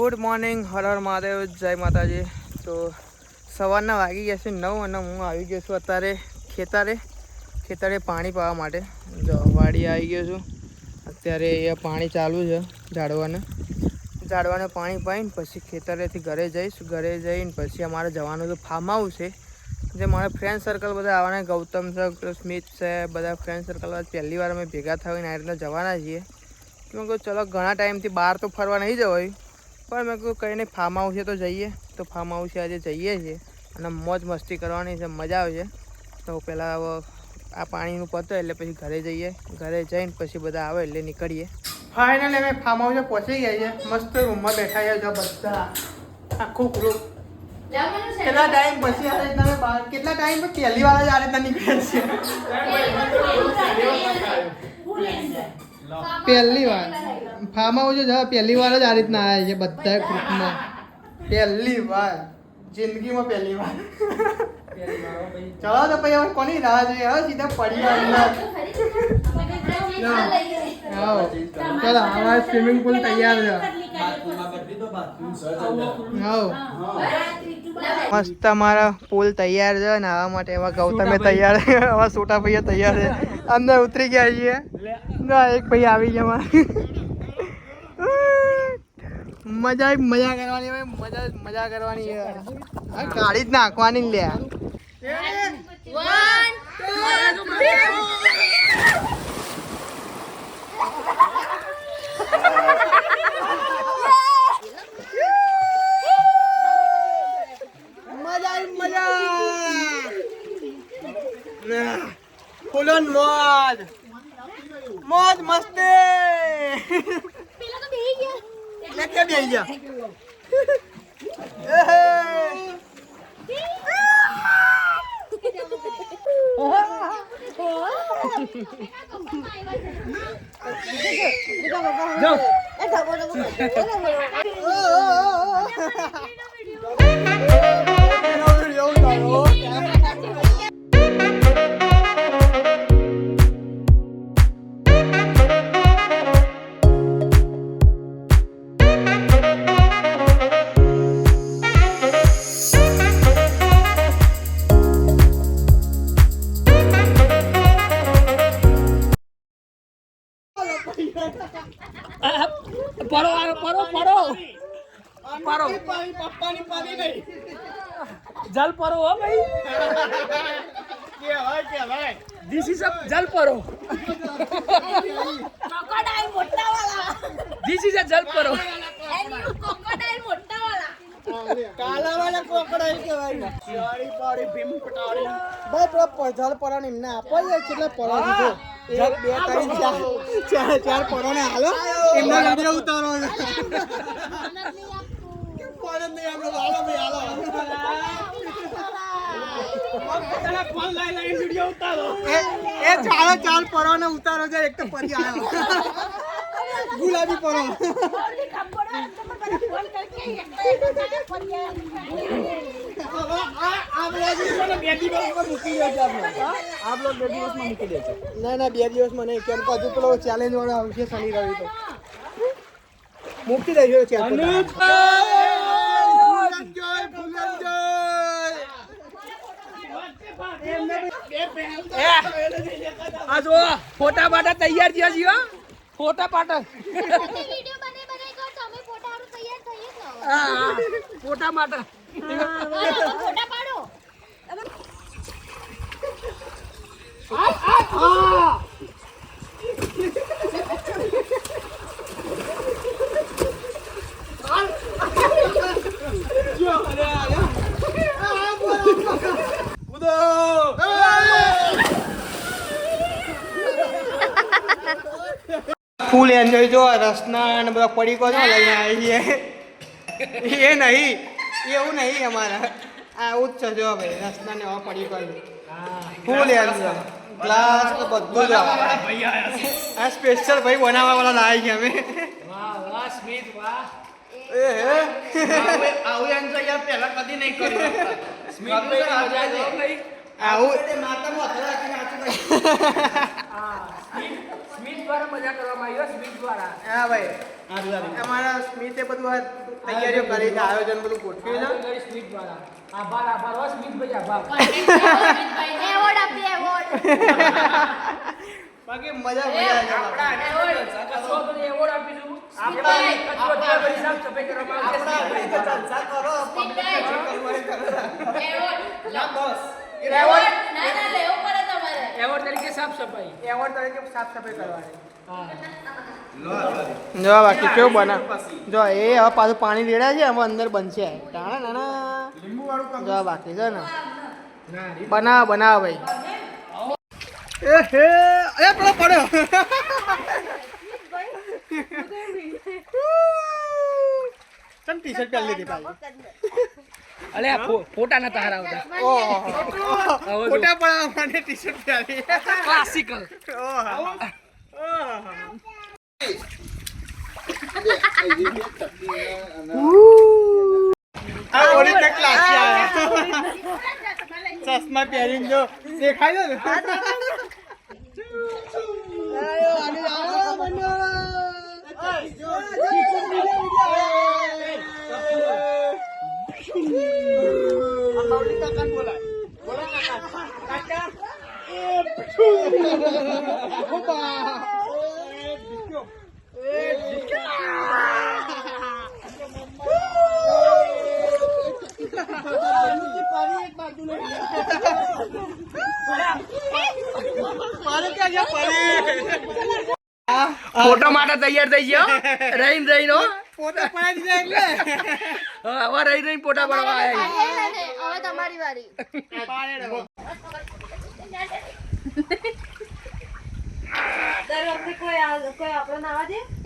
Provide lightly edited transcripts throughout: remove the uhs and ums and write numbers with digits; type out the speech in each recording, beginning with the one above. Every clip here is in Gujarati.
ગુડ મોર્નિંગ, હર હર મહાદેવ, જય માતાજી. તો સવારના વાગી ગયા છે 9 અને હું આવી ગયો છું અત્યારે ખેતરે પાણી પાવા માટે. જો વાડી આવી ગયો છું અત્યારે. અહીંયા પાણી ચાલુ છે ઝાડવાને પાણી પાઈને પછી ખેતરેથી ઘરે જઈશ. ઘરે જઈને પછી અમારે જવાનું તો ફાર્મ હાઉસ છે, જે મારા ફ્રેન્ડ સર્કલ બધા આવવાના. ગૌતમ છે, સ્મિત છે, બધા ફ્રેન્ડ સર્કલ પહેલી વાર અમે ભેગા થઈને આ રીતના જવાના છીએ. મેં કહું ચલો ઘણા ટાઈમથી બહાર તો ફરવા નહીં જવાયું, પણ મેં કહું કંઈ નહીં, ફાર્મ હાઉસ છે તો જઈએ. તો ફાર્મ હાઉસે આજે જઈએ છીએ અને મોજ મસ્તી કરવાની છે, મજા આવશે. તો પહેલાં હવે આ પાણીનું પતે એટલે પછી ઘરે જઈએ. ઘરે જઈને પછી બધા આવે એટલે નીકળીએ. ફાઇનલી અમે ફાર્મ હાઉસે પહોંચી ગયા છીએ. મસ્ત રૂમમાં બેઠા છે બધા, આખું ગ્રુપ. કેટલા ટાઈમ પછી આ રીતના બહાર, કેટલા ટાઈમ પછી પહેલી વાર જ આ રીતના નીકળે છે. પહેલી વાર ફાર્મ હાઉસ જ પહેલી વાર જ આ રીતના આવ્યા છે બધા ગ્રુપમાં. પહેલી વાર જિંદગીમાં પહેલી વાર. ચલો તો પછી હવે કોની રાહ જોઈએ? હવે સીધા પરિવારના. ચલો અમારે સ્વિમિંગ પુલ તૈયાર છે. મસ્ત અમારા પુલ તૈયાર છે. નાહવા માટે એવા ગૌતમે તૈયાર છે, એવા છોટા ભાઈ તૈયાર છે. અંદર ઉતરી ગયા છીએ. એક ભાઈ આવી ગયા. મજા કરવાની હોય, મજા કરવાની. કાઢી જ નાખવાની લે. ફૂલ મોજ મોજ મસ્તી. લેકે બેહી ગયા. जल परो हो भाई, दिस इज अ जल परो. क्रोकोडाइल मोटा वाला. दिस इज अ जल परो. क्रोकोडाइल मोटा वाला. काला वाला क्रोकोडाइल કહેવાય. સાડી પાડી ભીમ પટાડી ભાઈ પેલો જલ પરો ને એમને આપો છે. કેટલા પરો દીધો? 1 2 3 4 પરો ને હાલો એમના વિડિયો ઉતારો. ચાલ પરો ને ઉતારો છે. એક તો પરી આવ્યો ગુલાબી પરો. ના 2 દિવસમાં નહીં, કેમ કે હજુ પેલો ચેલેન્જ વાળો આવશે શનિ રવિ. તો મૂકી દઈશું ચેલેન્જ. આ જો ફોટા પાટા તૈયાર થયા છીએ. ફોટા પાટા ફોટા માટે ફોટા પાડો. Full enjoy. જો રસના અને બધા પડીકો જો લઈને આવીએ. એ નહીં, એવું નહીં અમારે. આવું જ છે. જો ભાઈ રસના ને એવા પડીકો ફૂલ એન્જોય. ગ્લાસ તો બધું જ આ સ્પેશિયલ ભાઈ બનાવવા વાળા લાવી ગયા અમે. આવું એન્જોય યાર પહેલા કદી નહીં કર્યું. આવું સ્મિત દ્વારા મજા કરવામાં આવ્યો. સ્મિત દ્વારા. હા ભાઈ, અમારા સ્મિતે બધું તૈયારીઓ કરી છે, આયોજન બધું ગોઠવ્યું છે. સ્મિત વાળા આભાર હો સ્મિત ભાઈ આભાર. એવોર્ડ આપીએ એવોર્ડ. બાકી મજા મજા એવોર્ડ આપીશું. આપણે કચરો ત્યાં કરી સાફ સફાઈ કરવામાં આવશે. એવોર્ડ ના લેવો પડે તમારે. એવોર્ડ તરીકે સાફ સફાઈ. એવોર્ડ તરીકે સાફ સફાઈ કરવાની. જો બાકી કેવું બના જો એ હવે પાછું પાણી રેડા છે હવે અંદર બનશે નાના નાના લીંબુ વાળું જો બાકી છે ને બનાવ ભાઈ એ હે અરે પેલો પડ્યો તમ ટી-શર્ટ પહેરી લીધી પાછી અલે ફોટા નતા હરાવતા. ઓહો ફોટા પડાવવા માટે ટી-શર્ટ પહેરી ક્લાસિકલ. ચશ્મા પહેરીને જો દેખાય ને ફોટો માટે તૈયાર થઈ ગયો. રહીને હો ફોટા પાડી દીધા એટલે હવે રહીને ફોટા પાડવા આવ્યા. હવે તમારી વારી.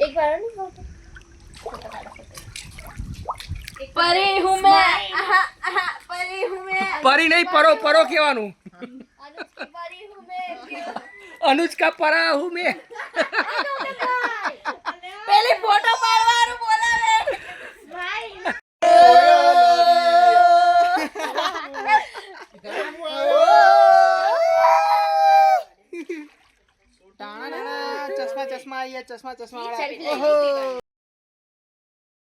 એક વાર નહીં ફોટો. પરી હું મેં પરી હું મેં પરી નહીં પરો પરો કહેવાનું. પરી હું મેં અનુષ્કા પરા હું મેં. પેલી ફોટો પાડવાનું બોલાવે ભાઈ. ચશ્મા ચશ્મા ચશ્મા ચશ્મા સેલ્ફી